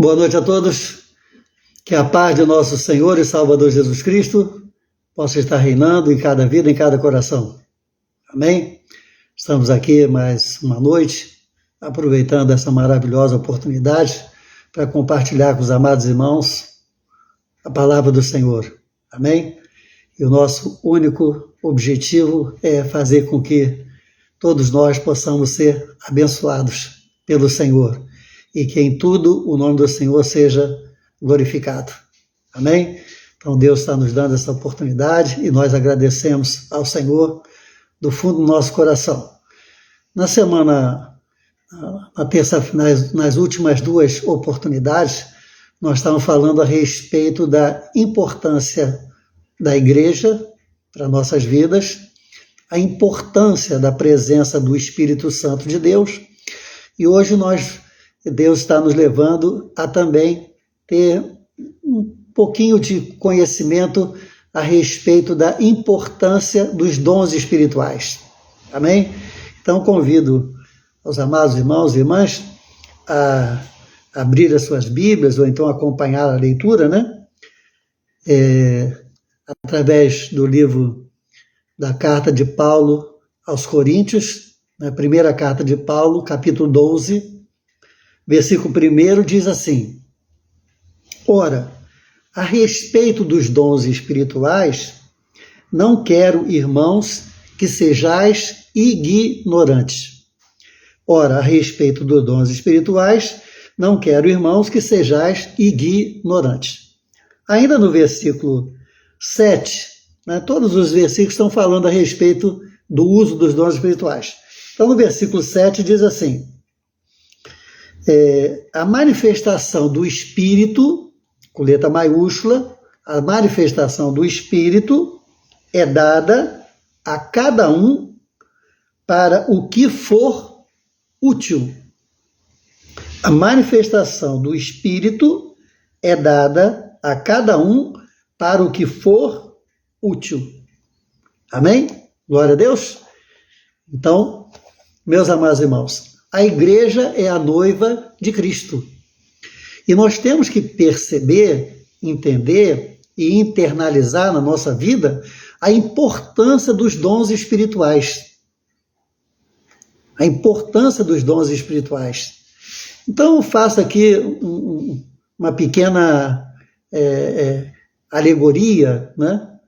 Boa noite a todos, que a paz de nosso Senhor e Salvador Jesus Cristo possa estar reinando em cada vida, em cada coração. Amém? Estamos aqui mais uma noite, aproveitando essa maravilhosa oportunidade para compartilhar com os amados irmãos a palavra do Senhor. Amém? E o nosso único objetivo é fazer com que todos nós possamos ser abençoados pelo Senhor e que em tudo o nome do Senhor seja glorificado. Amém? Então Deus está nos dando essa oportunidade e nós agradecemos ao Senhor do fundo do nosso coração. Na semana, na terça, nas últimas duas oportunidades, nós estávamos falando a respeito da importância da igreja para nossas vidas, a importância da presença do Espírito Santo de Deus, e hoje Deus está nos levando a também ter um pouquinho de conhecimento a respeito da importância dos dons espirituais. Amém? Então convido os amados irmãos e irmãs a abrir as suas Bíblias ou então acompanhar a leitura, né? Através do livro da carta de Paulo aos Coríntios, na primeira carta de Paulo, capítulo 12, versículo 1 diz assim: Ora, a respeito dos dons espirituais, não quero, irmãos, que sejais ignorantes. Ora, a respeito dos dons espirituais, não quero, irmãos, que sejais ignorantes. Ainda no versículo 7, né, todos os versículos estão falando a respeito do uso dos dons espirituais. Então, no versículo 7 diz assim: a manifestação do Espírito, com letra maiúscula, a manifestação do Espírito é dada a cada um para o que for útil. A manifestação do Espírito é dada a cada um para o que for útil. Amém? Glória a Deus. Então, meus amados irmãos, a igreja é a noiva de Cristo. E nós temos que perceber, entender e internalizar na nossa vida a importância dos dons espirituais. A importância dos dons espirituais. Então, eu faço aqui uma pequena alegoria, né?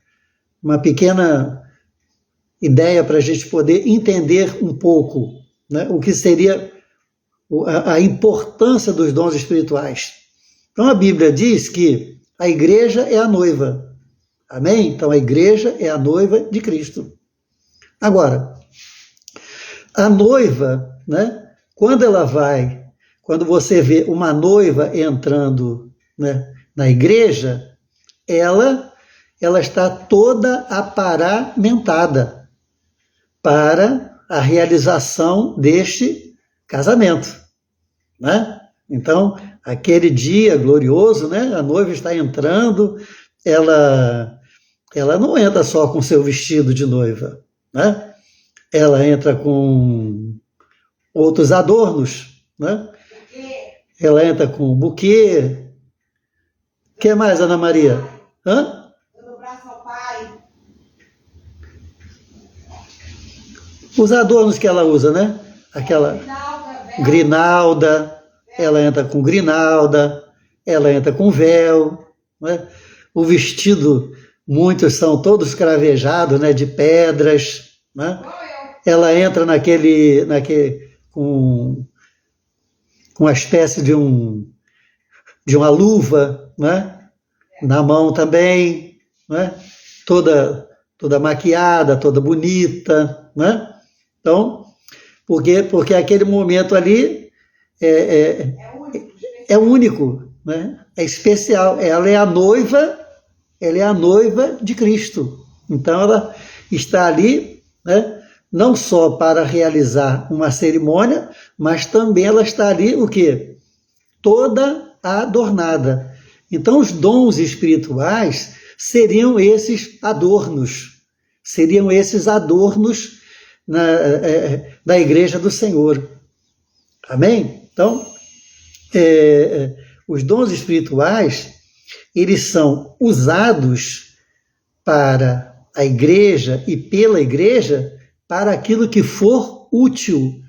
Uma pequena ideia para a gente poder entender um pouco, né, o que seria a importância dos dons espirituais. Então a Bíblia diz que a igreja é a noiva. Amém? Então a igreja é a noiva de Cristo. Agora, a noiva, né, quando você vê uma noiva entrando, né, na igreja, ela está toda aparamentada para a realização deste casamento, né? Então, aquele dia glorioso, né? A noiva está entrando, ela não entra só com seu vestido de noiva, né? Ela entra com outros adornos, né? Ela entra com buquê. O que mais, Ana Maria? Hã? Os adornos que ela usa, né? Aquela grinalda, ela entra com grinalda, ela entra com véu, né? O vestido, muitos são todos cravejados, né? De pedras, né? Ela entra com uma espécie de uma luva, né? Na mão também, né? Toda maquiada, toda bonita, né? Então, porque aquele momento ali é único, né? É especial. Ela é a noiva de Cristo. Então, ela está ali, né? Não só para realizar uma cerimônia, mas também ela está ali, o quê? Toda adornada. Então, os dons espirituais seriam esses adornos. Da igreja do Senhor. Amém? Então, os dons espirituais, eles são usados para a igreja e pela igreja para aquilo que for útil. O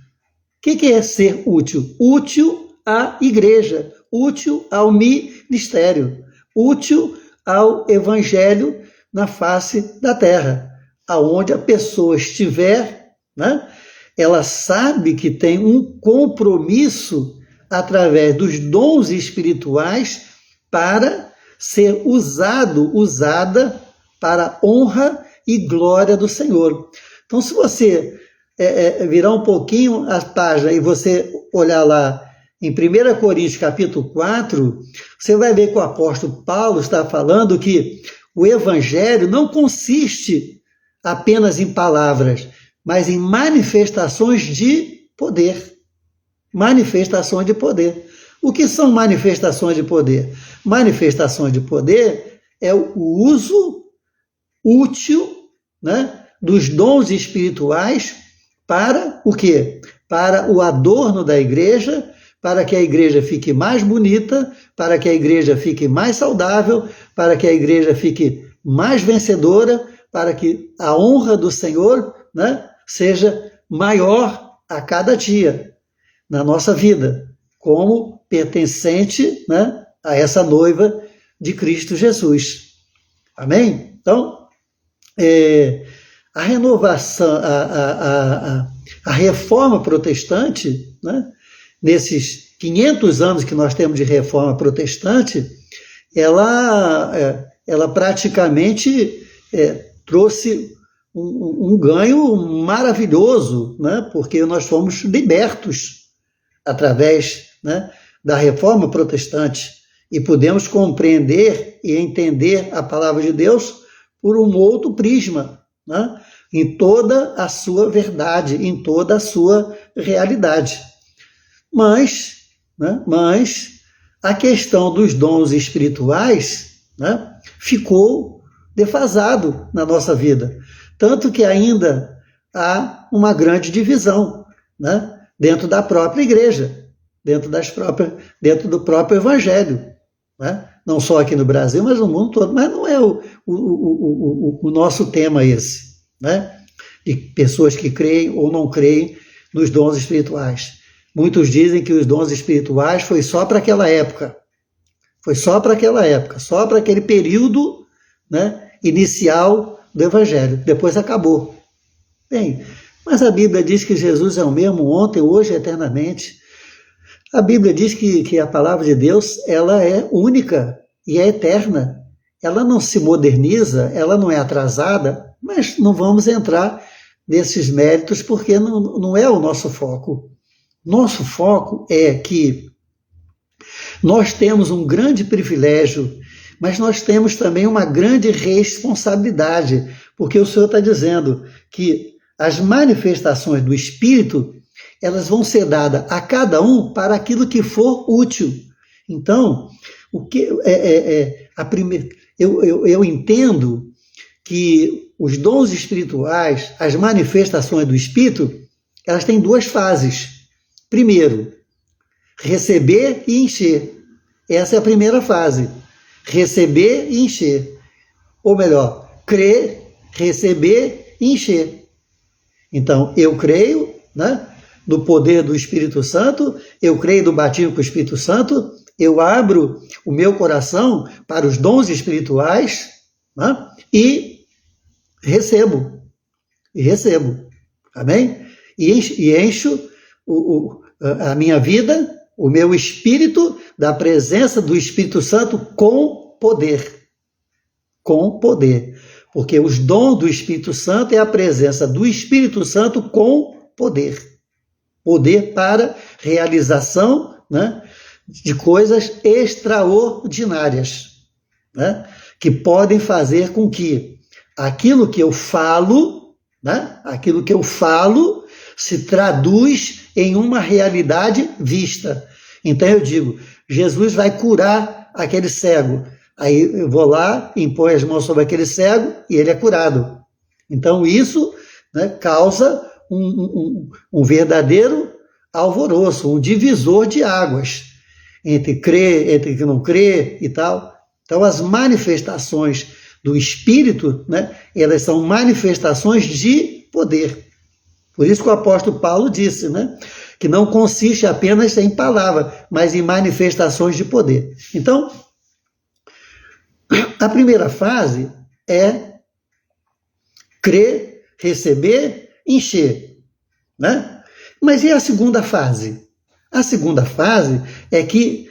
que é ser útil? Útil à igreja, útil ao ministério, útil ao evangelho na face da terra. Aonde a pessoa estiver, né, ela sabe que tem um compromisso através dos dons espirituais para ser usada para a honra e glória do Senhor. Então, se você virar um pouquinho a página e você olhar lá em 1 Coríntios capítulo 4, você vai ver que o apóstolo Paulo está falando que o evangelho não consiste apenas em palavras, mas em manifestações de poder. Manifestações de poder. O que são manifestações de poder? Manifestações de poder é o uso útil, né, dos dons espirituais para o quê? Para o adorno da igreja, para que a igreja fique mais bonita, para que a igreja fique mais saudável, para que a igreja fique mais vencedora, para que a honra do Senhor, né, seja maior a cada dia na nossa vida, como pertencente, né, a essa noiva de Cristo Jesus. Amém? Então, a renovação, a reforma protestante, né, nesses 500 anos que nós temos de reforma protestante, ela praticamente trouxe um ganho maravilhoso, né, porque nós fomos libertos através, né, da reforma protestante e podemos compreender e entender a palavra de Deus por um outro prisma, né, em toda a sua verdade, em toda a sua realidade. Mas a questão dos dons espirituais, né, ficou defasado na nossa vida. Tanto que ainda há uma grande divisão, né, dentro da própria igreja, dentro do próprio evangelho. Né? Não só aqui no Brasil, mas no mundo todo. Mas não é o nosso tema esse, né? De pessoas que creem ou não creem nos dons espirituais. Muitos dizem que os dons espirituais foi só para aquela época. Foi só para aquela época, só para aquele período, né, inicial do Evangelho. Depois acabou. Bem, mas a Bíblia diz que Jesus é o mesmo ontem, hoje e eternamente. A Bíblia diz que a palavra de Deus, ela é única e é eterna. Ela não se moderniza, ela não é atrasada, mas não vamos entrar nesses méritos porque não é o nosso foco. Nosso foco é que nós temos um grande privilégio, mas nós temos também uma grande responsabilidade, porque o Senhor está dizendo que as manifestações do Espírito, elas vão ser dadas a cada um para aquilo que for útil. Então, o que eu entendo que os dons espirituais, as manifestações do Espírito, elas têm duas fases. Primeiro, receber e encher. Essa é a primeira fase. Receber e encher. Ou melhor, crer, receber e encher. Então, eu creio, né, no poder do Espírito Santo, eu creio no batismo com o Espírito Santo, eu abro o meu coração para os dons espirituais, né, e recebo. Amém? E encho a minha vida, o meu espírito, da presença do Espírito Santo com poder. Com poder. Porque os dons do Espírito Santo é a presença do Espírito Santo com poder. Poder para realização, né, de coisas extraordinárias, né, que podem fazer com que aquilo que eu falo, né, se traduz em uma realidade vista. Então eu digo, Jesus vai curar aquele cego. Aí eu vou lá, imponho as mãos sobre aquele cego e ele é curado. Então isso, né, causa um verdadeiro alvoroço, um divisor de águas. entre crer, entre que não crê e tal. Então, as manifestações do Espírito, né, elas são manifestações de poder. Por isso que o apóstolo Paulo disse, né, que não consiste apenas em palavra, mas em manifestações de poder. Então, a primeira fase é crer, receber, encher, né? Mas e a segunda fase? A segunda fase é que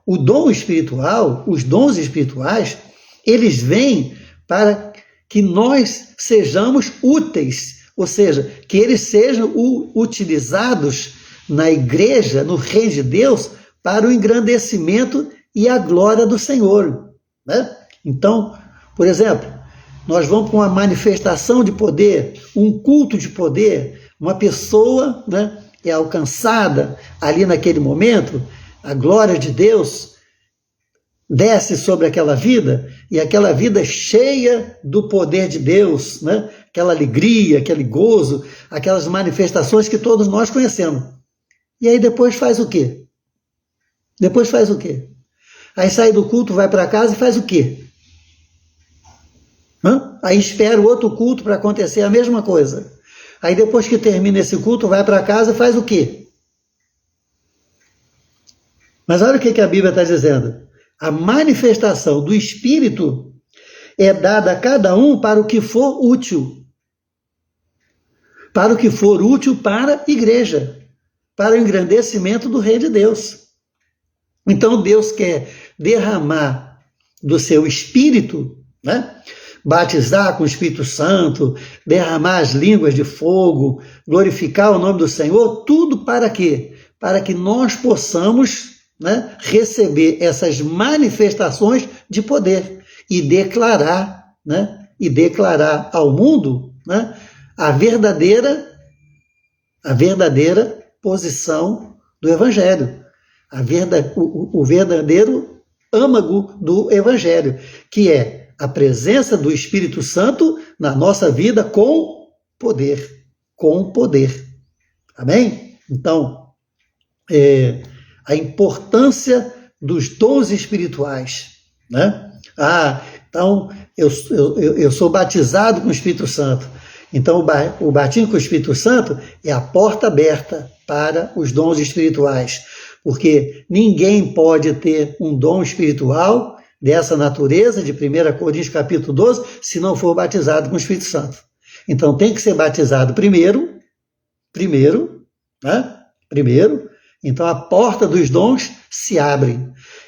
o dom espiritual, os dons espirituais, eles vêm para que nós sejamos úteis, ou seja, que eles sejam utilizados na igreja, no reino de Deus, para o engrandecimento e a glória do Senhor, né? Então, por exemplo, nós vamos para uma manifestação de poder, um culto de poder, uma pessoa, né, é alcançada ali naquele momento, a glória de Deus desce sobre aquela vida, e aquela vida cheia do poder de Deus, né? Aquela alegria, aquele gozo, aquelas manifestações que todos nós conhecemos. E aí depois faz o quê? Depois faz o quê? Aí sai do culto, vai para casa e faz o quê? Aí espera o outro culto para acontecer a mesma coisa. Aí depois que termina esse culto, vai para casa e faz o quê? Mas olha o que a Bíblia está dizendo. A manifestação do Espírito é dada a cada um para o que for útil. Para o que for útil para a igreja. Para o engrandecimento do Reino de Deus. Então Deus quer derramar do seu Espírito, né? Batizar com o Espírito Santo, derramar as línguas de fogo, glorificar o nome do Senhor, tudo para quê? Para que nós possamos, né, receber essas manifestações de poder e declarar, né, ao mundo, né, a verdadeira posição do Evangelho, o verdadeiro âmago do Evangelho, que é a presença do Espírito Santo na nossa vida com poder. Amém? Então, a importância dos dons espirituais, né? Então, eu sou batizado com o Espírito Santo. Então, o batismo com o Espírito Santo é a porta aberta para os dons espirituais, porque ninguém pode ter um dom espiritual dessa natureza, de 1 Coríntios capítulo 12, se não for batizado com o Espírito Santo. Então, tem que ser batizado primeiro, né? Então, a porta dos dons se abre.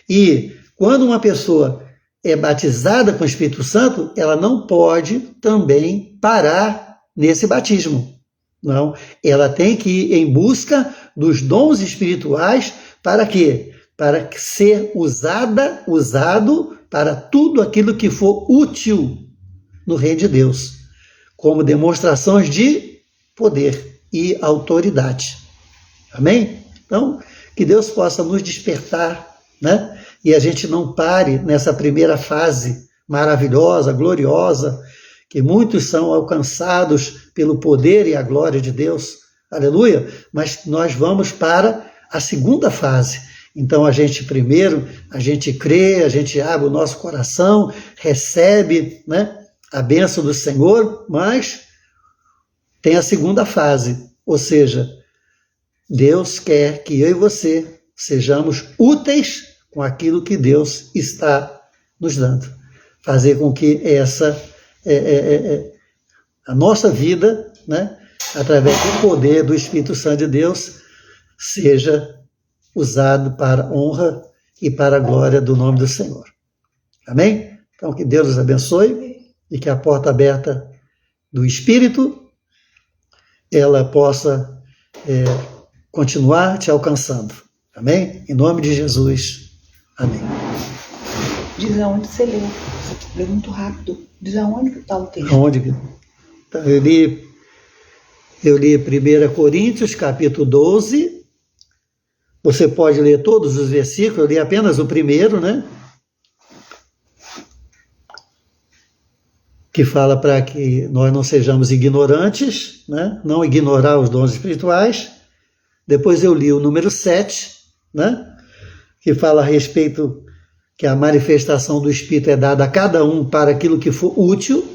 E quando uma pessoa é batizada com o Espírito Santo, ela não pode também parar nesse batismo. Não, ela tem que ir em busca dos dons espirituais para quê? Para ser usado para tudo aquilo que for útil no reino de Deus, como demonstrações de poder e autoridade. Amém? Então, que Deus possa nos despertar, né? E a gente não pare nessa primeira fase maravilhosa, gloriosa, que muitos são alcançados pelo poder e a glória de Deus. Aleluia! Mas nós vamos para a segunda fase. Então, a gente crê, a gente abre o nosso coração, recebe, né, a bênção do Senhor, mas tem a segunda fase, ou seja, Deus quer que eu e você sejamos úteis com aquilo que Deus está nos dando. Fazer com que a nossa vida, né, através do poder do Espírito Santo de Deus, seja usado para a honra e para a glória do nome do Senhor. Amém? Então, que Deus nos abençoe e que a porta aberta do Espírito, ela possa continuar te alcançando. Amém? Em nome de Jesus. Amém. Diz aonde você leu. Você leu muito rápido. Diz aonde que está o texto. Aonde? Então, eu li 1 Coríntios, capítulo 12. Você pode ler todos os versículos, eu li apenas o primeiro, né? Que fala para que nós não sejamos ignorantes, né? Não ignorar os dons espirituais. Depois eu li o número 7, né? que fala a respeito que a manifestação do Espírito é dada a cada um para aquilo que for útil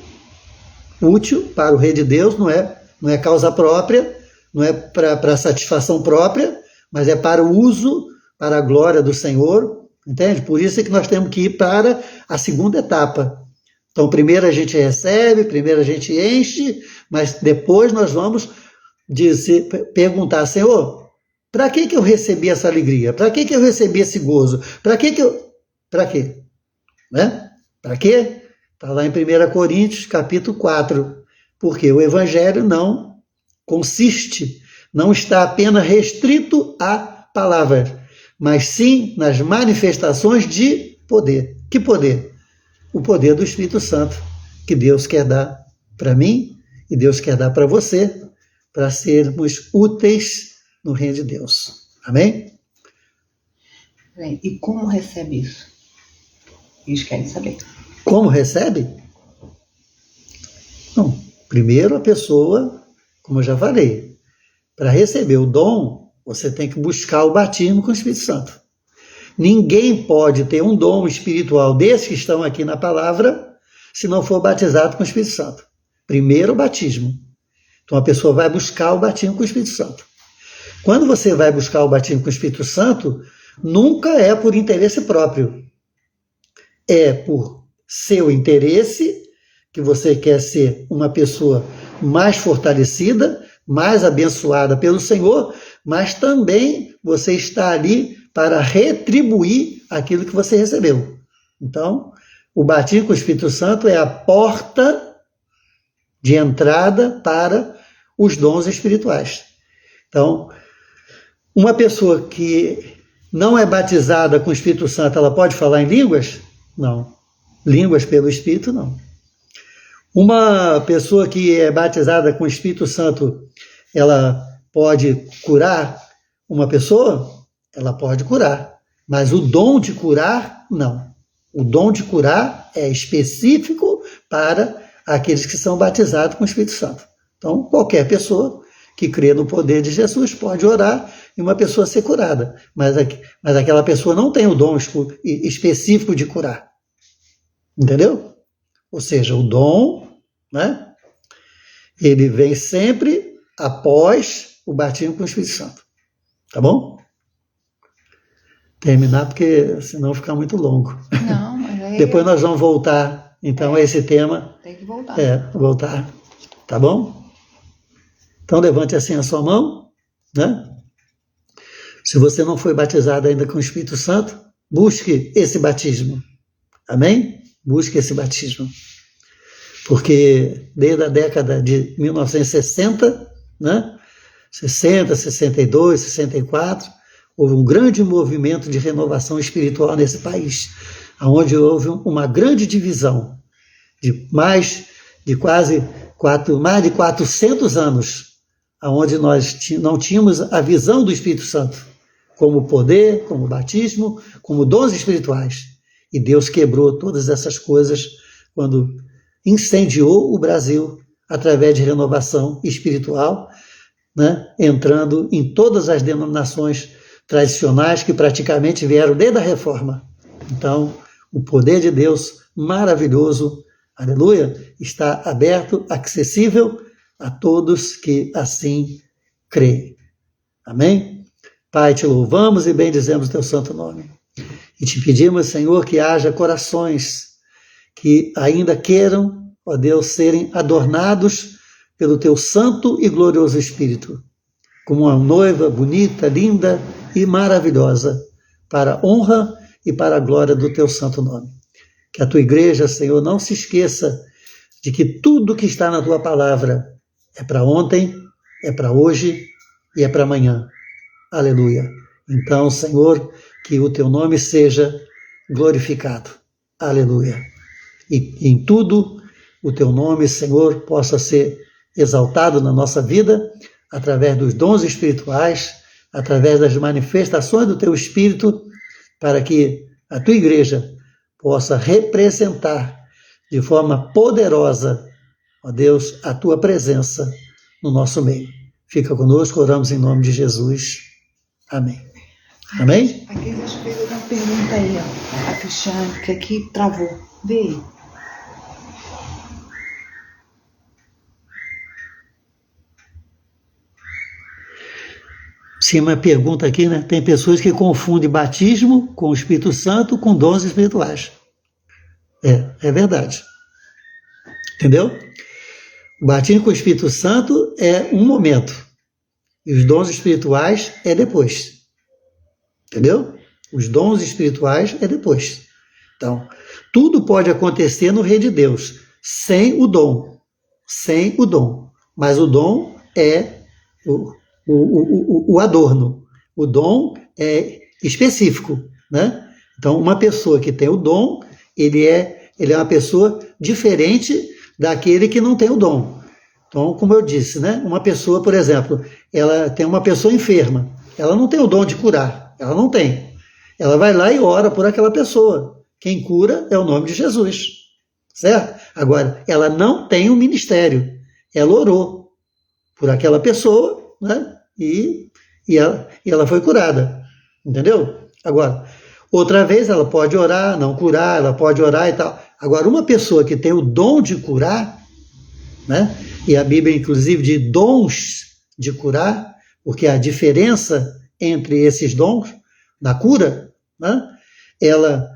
para o reino de Deus, não é causa própria, não é para satisfação própria, mas é para o uso, para a glória do Senhor, entende? Por isso é que nós temos que ir para a segunda etapa. Então, primeiro a gente recebe, primeiro a gente enche, mas depois nós vamos perguntar, Senhor, para que eu recebi essa alegria? Para que eu recebi esse gozo? Para quê? Né? Para quê? Está lá em 1 Coríntios, capítulo 4. Porque o evangelho não consiste, não está apenas restrito a palavras, mas sim nas manifestações de poder. Que poder? O poder do Espírito Santo, que Deus quer dar para mim e Deus quer dar para você, para sermos úteis no reino de Deus. Amém? E como recebe isso? Eles querem saber. Como recebe? Não, primeiro a pessoa, como eu já falei, para receber o dom, você tem que buscar o batismo com o Espírito Santo. Ninguém pode ter um dom espiritual desses que estão aqui na palavra se não for batizado com o Espírito Santo. Primeiro o batismo. Então a pessoa vai buscar o batismo com o Espírito Santo. Quando você vai buscar o batismo com o Espírito Santo, nunca é por interesse próprio. É por seu interesse, que você quer ser uma pessoa mais fortalecida, mais abençoada pelo Senhor, mas também você está ali para retribuir aquilo que você recebeu. Então, o batismo com o Espírito Santo é a porta de entrada para os dons espirituais. Então, uma pessoa que não é batizada com o Espírito Santo, ela pode falar em línguas? Não. Línguas pelo Espírito, não. Uma pessoa que é batizada com o Espírito Santo, ela pode curar uma pessoa? Ela pode curar. Mas o dom de curar, não. O dom de curar é específico para aqueles que são batizados com o Espírito Santo. Então, qualquer pessoa que crê no poder de Jesus pode orar e uma pessoa ser curada. Mas aquela pessoa não tem o dom específico de curar. Entendeu? Ou seja, o dom, né, ele vem sempre após o batismo com o Espírito Santo. Tá bom? Terminar, porque senão fica muito longo. Não, mas aí... Depois nós vamos voltar, então, a esse tema. Tem que voltar. Voltar. Tá bom? Então, levante assim a sua mão, né? Se você não foi batizado ainda com o Espírito Santo, busque esse batismo. Amém? Busque esse batismo. Porque desde a década de 1960, né? 60, 62, 64, houve um grande movimento de renovação espiritual nesse país, onde houve uma grande divisão de mais de 400 anos, onde nós não tínhamos a visão do Espírito Santo como poder, como batismo, como dons espirituais. E Deus quebrou todas essas coisas quando incendiou o Brasil através de renovação espiritual, né, entrando em todas as denominações tradicionais que praticamente vieram desde a Reforma. Então, o poder de Deus maravilhoso, aleluia, está aberto, acessível a todos que assim creem. Amém? Pai, te louvamos e bendizemos o teu santo nome. E te pedimos, Senhor, que haja corações que ainda queiram, ó Deus, serem adornados pelo teu santo e glorioso Espírito, como uma noiva bonita, linda e maravilhosa, para a honra e para a glória do teu santo nome. Que a tua igreja, Senhor, não se esqueça de que tudo que está na tua palavra é para ontem, é para hoje e é para amanhã. Aleluia. Então, Senhor, que o teu nome seja glorificado. Aleluia. E em tudo o teu nome, Senhor, possa ser exaltado na nossa vida, através dos dons espirituais, através das manifestações do teu Espírito, para que a tua igreja possa representar de forma poderosa, ó Deus, a tua presença no nosso meio. Fica conosco, oramos em nome de Jesus. Amém. Amém? Aqui deixa eu ver uma pergunta aí, ó. A Cristiane, que aqui travou. Vê aí. Sim, uma pergunta aqui, né? Tem pessoas que confundem batismo com o Espírito Santo com dons espirituais. É verdade. Entendeu? O batismo com o Espírito Santo é um momento. E os dons espirituais é depois. Entendeu? Os dons espirituais é depois. Então, tudo pode acontecer no reino de Deus, sem o dom. Sem o dom. Mas o dom é o adorno. O dom é específico, né? Então, uma pessoa que tem o dom, ele é uma pessoa diferente daquele que não tem o dom. Então, como eu disse, né? Uma pessoa, por exemplo, ela tem uma pessoa enferma, ela não tem o dom de curar, ela não tem. Ela vai lá e ora por aquela pessoa. Quem cura é o nome de Jesus, certo? Agora, ela não tem um ministério, ela orou por aquela pessoa, né? E ela foi curada, entendeu? Agora, outra vez ela pode orar, não curar, ela pode orar e tal. Agora, uma pessoa que tem o dom de curar, né? E a Bíblia, inclusive, de dons de curar, porque a diferença entre esses dons da cura, né? Ela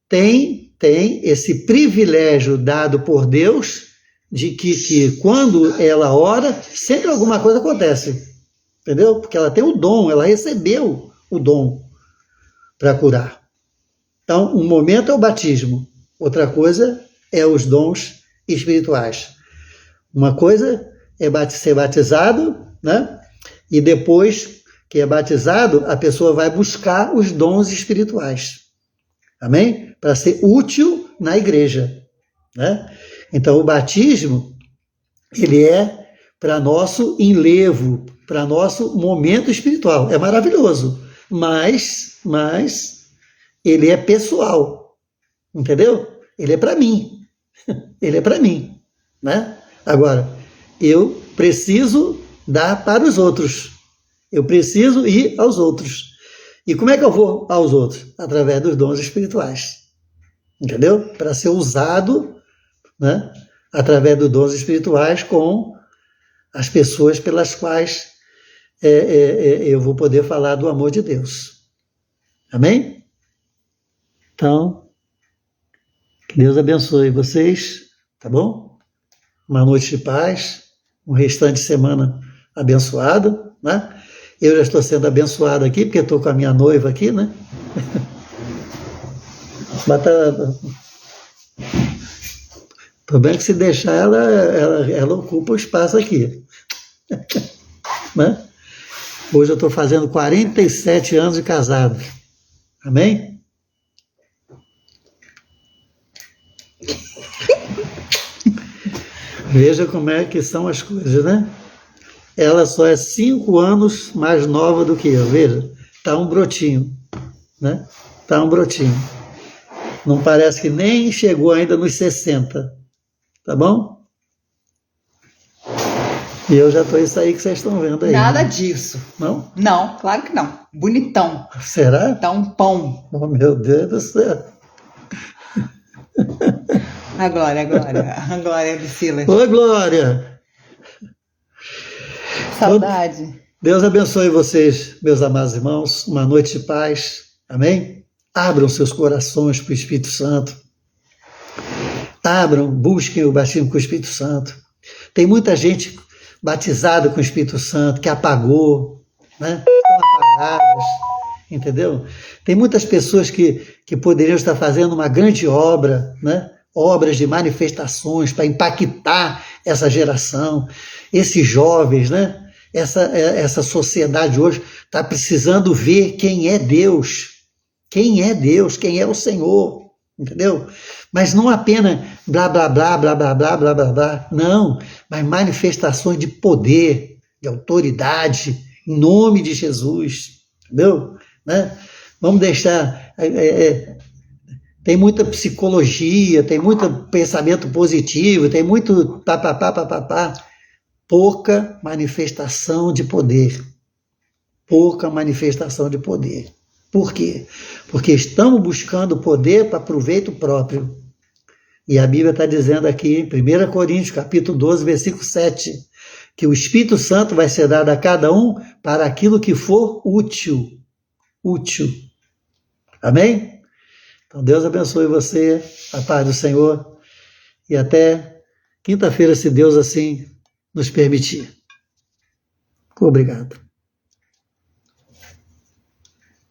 tem esse privilégio dado por Deus de que quando ela ora, sempre alguma coisa acontece. Entendeu? Porque ela tem o dom, ela recebeu o dom para curar. Então, um momento é o batismo, outra coisa é os dons espirituais. Uma coisa é ser batizado, né? E depois que é batizado, a pessoa vai buscar os dons espirituais. Amém? Para ser útil na igreja, né? Então, o batismo, ele é para nosso enlevo, para nosso momento espiritual. É maravilhoso, mas ele é pessoal, entendeu? Ele é para mim, ele é para mim, né? Agora, eu preciso dar para os outros, eu preciso ir aos outros. E como é que eu vou aos outros? Através dos dons espirituais, entendeu? Para ser usado, né? Através dos dons espirituais com as pessoas pelas quais eu vou poder falar do amor de Deus. Amém? Então, que Deus abençoe vocês, tá bom? Uma noite de paz, um restante de semana abençoado, né? Eu já estou sendo abençoado aqui, porque estou com a minha noiva aqui, né? Mas o problema é que se deixar, ela ocupa o espaço aqui. Né? Hoje eu estou fazendo 47 anos de casado. Amém? Veja como é que são as coisas, né? Ela só é 5 anos mais nova do que eu. Veja, tá um brotinho, né? Tá um brotinho. Não parece que nem chegou ainda nos 60. Tá bom? E eu já estou isso aí que vocês estão vendo aí. Nada né? disso. Não? Não, claro que não. Bonitão. Será? Tá um pão. Oh, meu Deus do céu. A Glória, Priscila. Oi, Glória. Saudade. Deus abençoe vocês, meus amados irmãos. Uma noite de paz. Amém? Abram seus corações para o Espírito Santo. Abram, busquem o batismo com o Espírito Santo. Tem muita gente batizada com o Espírito Santo que apagou, né? Estão apagadas, entendeu? Tem muitas pessoas que poderiam estar fazendo uma grande obra, né? Obras de manifestações para impactar essa geração, esses jovens, né? Essa sociedade hoje está precisando ver quem é Deus, quem é o Senhor, entendeu? Mas não apenas blá, blá, blá, blá, blá, blá, blá, blá, blá, não, mas manifestações de poder, de autoridade, em nome de Jesus, entendeu? Né? Vamos deixar... tem muita psicologia, tem muito pensamento positivo, tem muito papapá, pouca manifestação de poder. Pouca manifestação de poder. Por quê? Porque estamos buscando poder para proveito próprio. E a Bíblia está dizendo aqui, em 1 Coríntios, capítulo 12, versículo 7, que o Espírito Santo vai ser dado a cada um para aquilo que for útil. Útil. Amém? Então Deus abençoe você, a paz do Senhor, e até quinta-feira, se Deus assim nos permitir. Obrigado.